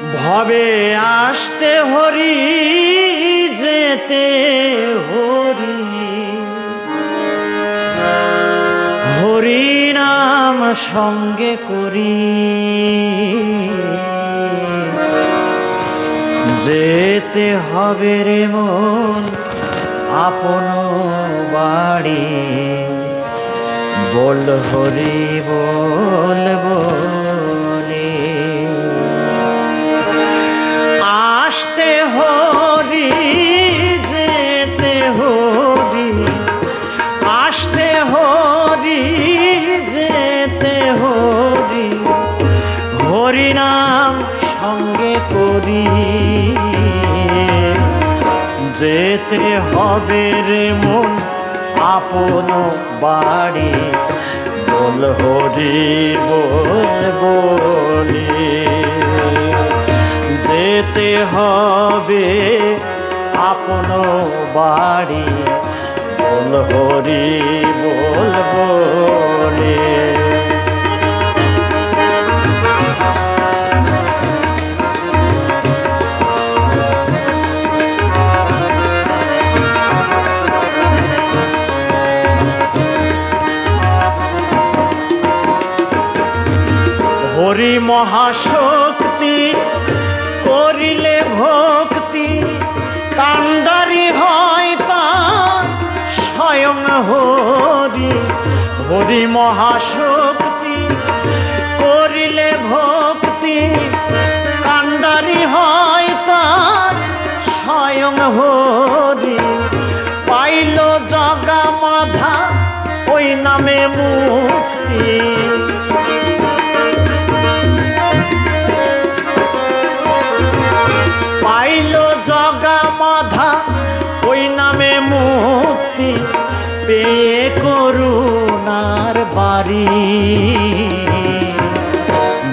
ভবে আসতে হরি যেতে হরি, হরি নাম সঙ্গে করি, যেতে হবে রে মন আপন বাড়ি, বল হরি বল বলি। আসতে হরি যেতে হরি, আসতে হরি যেতে হরি, হরি নাম সঙ্গে করি, যেতে হবে রে মন আপন বাড়ি, বল হরি বল বলি। যেতে হবে আপন বাড়ি, বল হরি বল বলি। হরি মহাশক্তি করিলে ভক্তি, কান্ডারি হয় তার স্বয়ং হরি। হরি মহাশক্তি করিলে ভক্তি, কান্ডারি হয় তার স্বয়ং হরি। পাইল জগা মাধা ওই নামে মুক্তি, পাইল জগা মাধা ওই নামে মুক্তি, পেয়ে করুণার বাড়ি,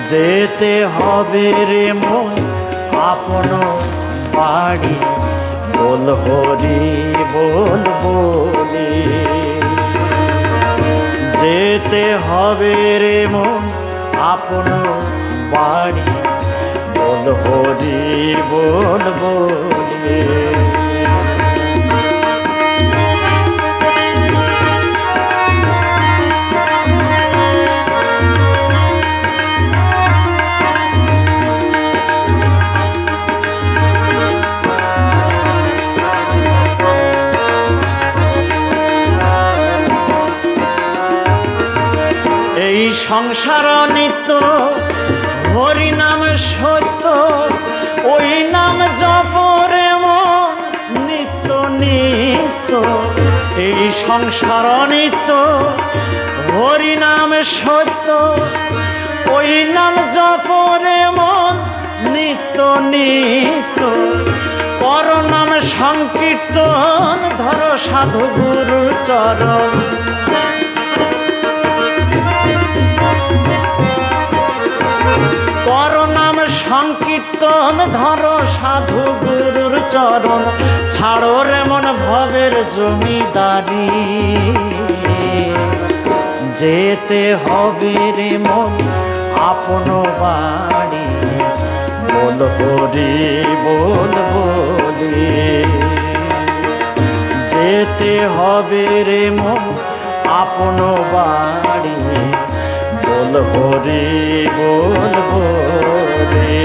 যেতে হবে রে মন আপন বাড়ি, বল হরি বল বলি। যেতে হবে রে মন আপন বাড়ি, বল হরি বল বলি। এই সংসার নিত্য হরি নাম সত্য, ওই নাম জপরে মন নিত্য নিত্য। এই সংসার নিত্য হরি নাম সত্য, ওই নাম জপরে মন নিত্য নিত্য। পর নাম সংকীর্তন ধর সাধু গুরুর চরণ, কর নাম সংকীর্তন ধর সাধু গুরুর চরণ। ছাড়ো রে মন ভবের জমিদারি, যেতে হবে রে মন আপন বাড়ি, বল হরি বল বলি। যেতে হবে রে মন আপন বাড়ি, বল হরি বল বলি।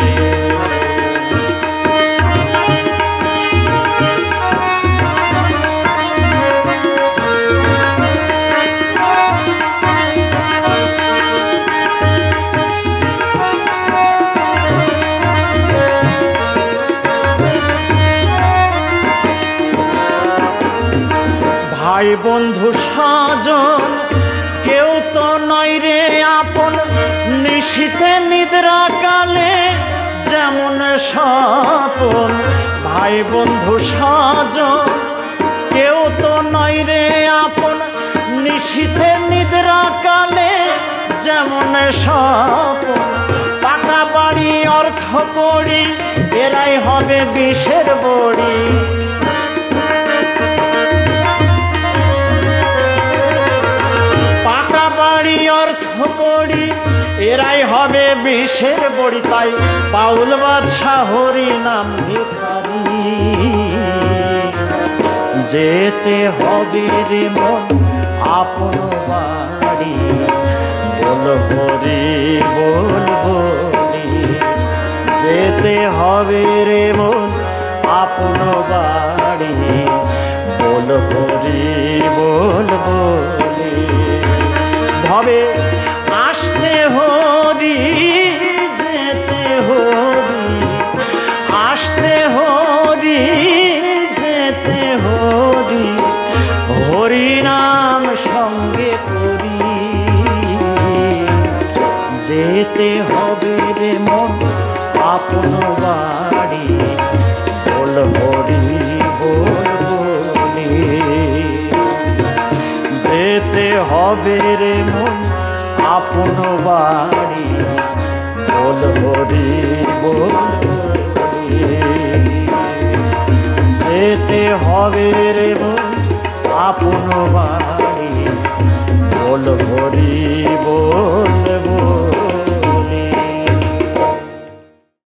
ভাই বন্ধু স্বজন কেউ তো নয় রে আপন, নিশীথে নিদ্রা কালে যেমন স্বপন। ভাই বন্ধু স্বজন কেউ তো নয় রে আপন, নিশীথে নিদ্রা কালে যেমন স্বপন। পাকা বাড়ি অর্থ করি এরাই হবে বিষের বড়ি, পাকা বাড়ি অর্থ করি এরাই হবে বিষের বড়ি, তাই বাউল বাদশা হরি নাম ভিখারি। যেতে হবে রে মন আপন বাড়ি, বল হরি বল বলি। যেতে হবে রে মন আপন বাড়ি, বল হরি বল বলি। ভবে আসতে হরি যেতে হরি, আসতে হরি যেতে হরি, হরি নাম সঙ্গে করি। যেতে হবে রে মন আপন বাড়ি, বল হরি বল বলি। যেতে হবে রে মন আপন বাড়ি, বল হরি বল বলি। যেতে হবে রে মন আপন বাড়ি, বল হরি বল।